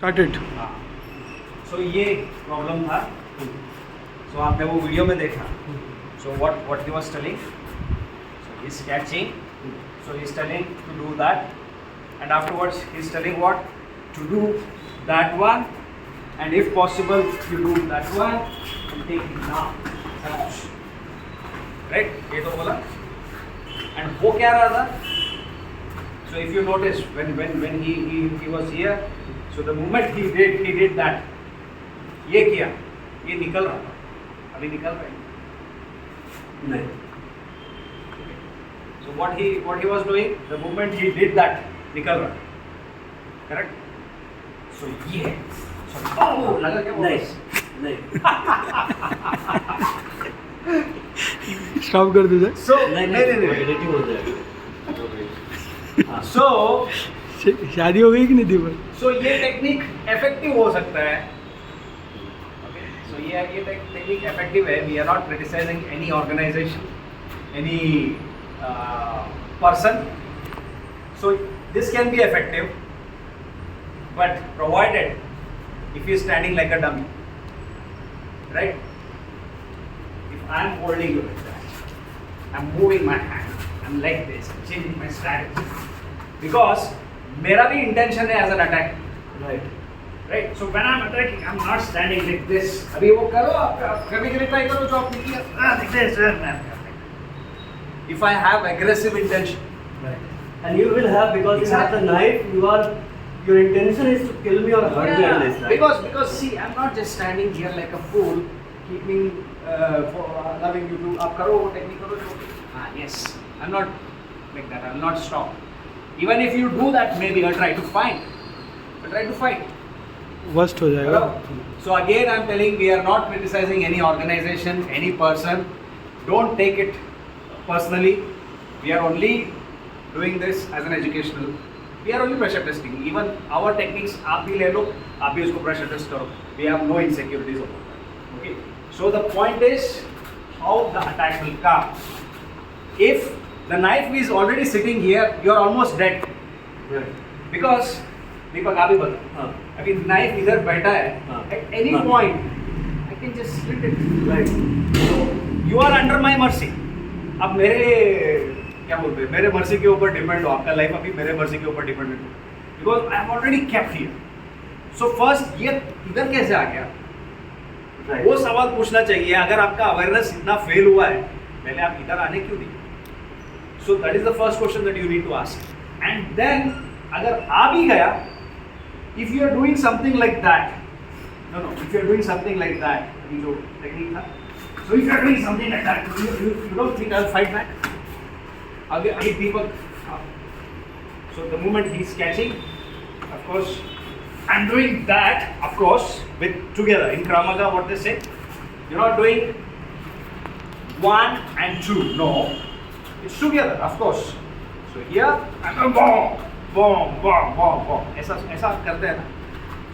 Started. हाँ, सो ये problem था. सो आपने वो वीडियो में देखा. सो what he was telling, so he's catching, so he's telling to do that, and afterwards he's telling what to do that one, and if possible you do that one and take it now, right? ये तो बोला. And वो क्या रहा था? So if you notice when he was here, so the moment he did that, ये किया, ये निकल रहा था. अभी निकल रहा है नहीं. So what he was doing, the moment he did that, निकल रहा. Correct? So ये, so oh लगा क्या? नहीं स्टॉप कर दीजिए. So नहीं एडिटिंग हो जाएगा. So शादी हो गई कि नहीं थी पर? so ये टेक्निक इफेक्टिव हो सकता है. Okay, so ये टेक्निक इफेक्टिव है. We are not criticizing any organization, any person. So this can be effective, but provided if you are standing like a dummy, right? If I am holding you like that, I am moving my hand, I am like this, changing my strategy, because मेरा भी intention है as an attack, right. right? So when I am attacking, I am not standing like this. अभी वो करो, आप कभी कभी try करो जो आपने किया, like this. If I have aggressive intention, Right. And you will have, because you have the knife, your intention is to kill me or hurt me at least, right? because see, I'm not just standing here like a fool, keeping for allowing you to आप करो वो technique करो जो. Yes, I'm not like that. I'll not stop. Even if you do that, maybe I'll try to fight. Worst हो जाएगा. So again, I'm telling, we are not criticizing any organization, any person. Don't take it personally. We are only doing this as an educational. We are only pressure testing. Even our techniques, आप भी ले लो, आप भी उसको pressure test करो. We have no insecurities about that. Okay. So the point is how the attack will come. If the knife is already sitting here, you are almost dead. Right. Because दीपक आप ही बता. हाँ. अभी knife इधर बैठा है. हाँ. At any हाँ. point, I can just slit it. Right. So you are under my mercy. अब मेरे क्या बोलते हैं, मेरे मर्जी के ऊपर डिपेंड हो. आपका लाइफ अभी मेरे मर्जी के ऊपर डिपेंडेंट हो. Because I am already kept here. So first ये इधर कैसे आ गया, Right. वो सवाल पूछना चाहिए. अगर आपका अवेयरनेस इतना फेल हुआ है, पहले आप इधर आने क्यों नहीं? So that is the first question that you need to ask. And then अगर आ भी गया, if you are doing something like that, no if you are doing something like that, अभी जो टेक्निक था, so if you are doing something like that, you don't think I will fight back. अभी Deepak, so the moment he's catching, of course I'm doing that, of course, with together in Krav Maga. What they say, you're not doing 1 and 2, no, it's together, of course. So here I'm going boom, ऐसा करते हैं ना.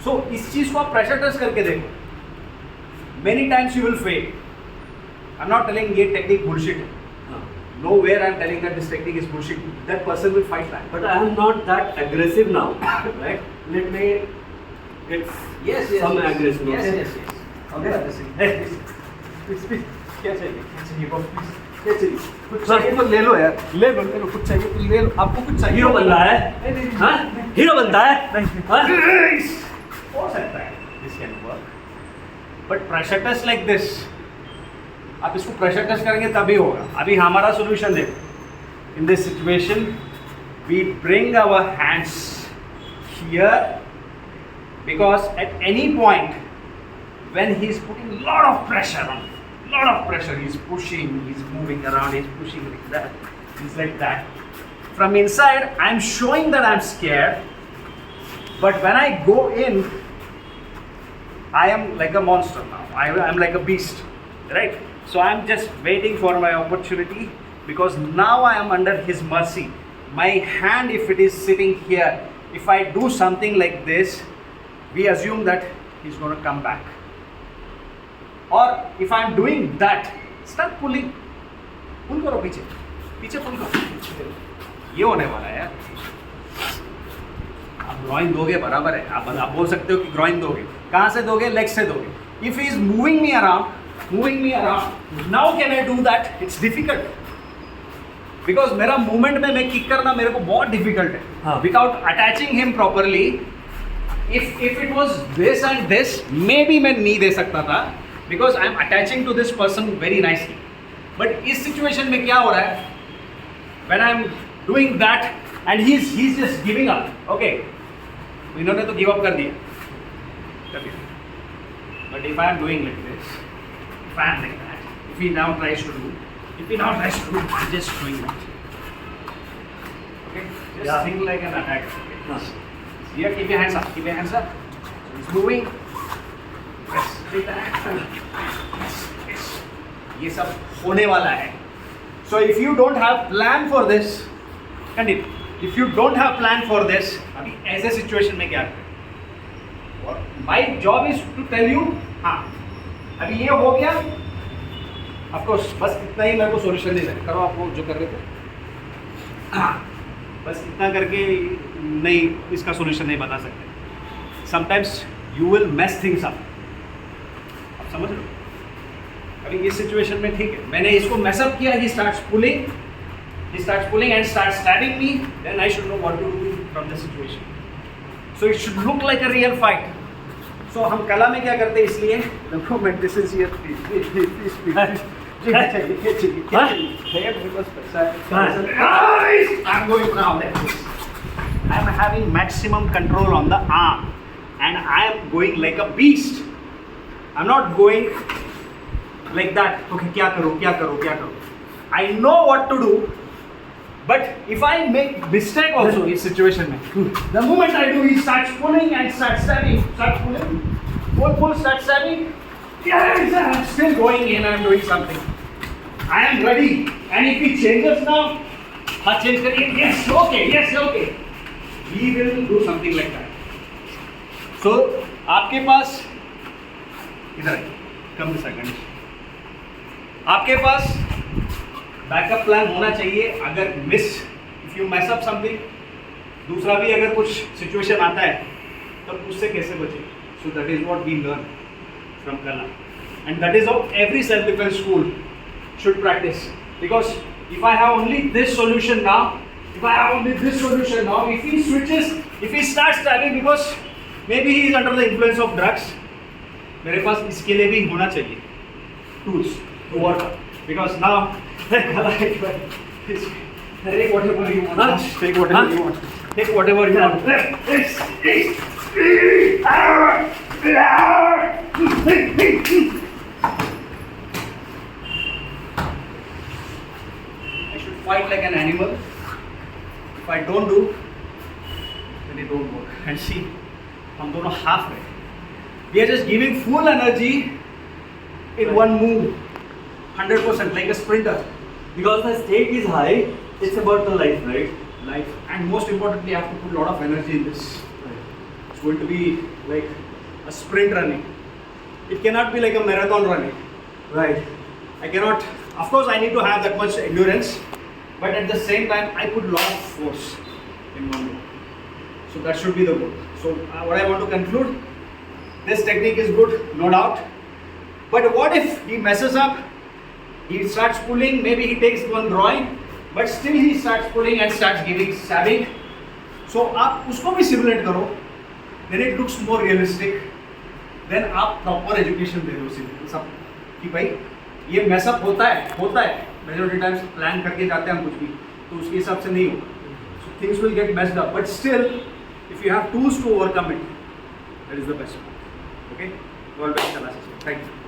So इस चीज को आप pressure test करके देखो. Many times you will fail. I'm not telling ये टेक्निक bullshit है. Nowhere I'm telling that this technique is bullshit. That person will fight back. But I am not that aggressive now, right? Let me get some aggression. Yes. Okay. क्या चाहिए? क्या चाहिए? कुछ चाहिए तो ले लो यार. ले लो. कुछ चाहिए तो ले लो. आपको कुछ चाहिए? हीरो बनना है? हाँ? हीरो बनता है? हाँ? हो सकता है. This can work. But pressure test like this, आप इसको प्रेशर टेस्ट करेंगे तभी होगा. अभी हमारा सोल्यूशन देखो. In this situation we bring our hands here, because at any point when he is putting lot of pressure, he is pushing, he is moving around, he is pushing like that, it's like that. From inside I am showing that I am scared, but when I go in I am like a monster now. I am like a beast, right? So I am just waiting for my opportunity, because now I am under his mercy. My hand, if it is sitting here, if I do something like this, we assume that he's going to come back. Or if I am doing that, start pulling. Pull करो पीछे pull करो. ये होने वाला है यार. आप groin दोगे बराबर है, आप बोल सकते हो कि ग्रोइन दोगे, कहाँ से दोगे, लेग से दोगे. If he is moving me around, now can I do that? It's difficult, because मेरा मूवमेंट में मैं किक करना मेरे को बहुत डिफिकल्ट है. हाँ. Without attaching him properly, if it was this and this, may be मैं नहीं दे सकता था, because I am attaching to this person very nicely. But इस सिचुएशन में क्या हो रहा है, when I am doing that and he is just giving up. Okay, इन्होंने तो गिव अप कर दिया. But if I am doing like this, if I am like that, if he now tries to do, just doing that. Okay, just Yeah. think like an attack. Huh. Here, keep your hands up. Keep your hands up. So it's moving. Yes, take that. Yes, yes. ये सब होने वाला है. So if you don't have plan for this, continue. If you don't have plan for this, अभी ऐसे situation में क्या करें? My job is to tell you, हाँ, अभी ये हो गया. Of course, बस इतना ही मेरे को सोल्यूशन दे सकते. करो आप वो जो कर रहे थे. हाँ, बस इतना करके नहीं, इसका सोल्यूशन नहीं बता सकते. Sometimes you will mess things up. आप समझ लो, अभी इस सिचुएशन में ठीक है, मैंने इसको मेसअप किया. He starts pulling and start stabbing me. Then I should know what to do from the situation. So it should look like a real fight. So हम कला में क्या करते हैं, इसलिए देखो मैं this is here, please I'm going now like this. I'm having maximum control on the arm and I am going like a beast. I'm not going like that. Okay, क्या करूँ? I know what to do, but if I make mistake also in situation में, the moment I do, he starts pulling and starts stabbing. Start pulling, pull, start stabbing. Yes, I'm still going in. I'm doing something. I am ready. And if he changes now, हाँ change करिए. Yes, okay. He will do something like that. So आपके पास इधर आइए, come this second. आपके पास backup plan होना चाहिए. अगर if you mess up something, दूसरा भी अगर कुछ सिचुएशन आता है तब उससे कैसे बचे. So that is what we learn from Kala, and that is how every self-defense school should practice. Because if I have only this solution now, if he switches, if he starts stabbing, because maybe he is under the influence of drugs, मेरे पास इसके लिए भी होना चाहिए tools to work on. Because now take whatever you want. Take whatever you want. I should fight like an animal. If I don't do, then it won't work. And see, हम दोनों half रहे. We are just giving full energy in one move, 100% like a sprinter. Because the stake is high, it's about the life, right? Life, and most importantly, I have to put a lot of energy in this. It's going to be like a sprint running. It cannot be like a marathon running. Right. I cannot, of course I need to have that much endurance, but at the same time I put a lot of force in one move. So that should be the goal. So what I want to conclude, this technique is good, no doubt, but what if he messes up, he starts pulling, maybe he takes one drawing, but still he starts pulling and starts giving stabbing. So आप उसको भी simulate करो, then it looks more realistic. Then आप proper education दे दो सब कि भाई ये मैसअप होता है मेजॉरिटी टाइम्स प्लान करके जाते हैं हम कुछ भी, तो उसके हिसाब से नहीं होगा. So things will get messed up, but still if you have tools to overcome it, that is the best. Okay, all best. Thank you.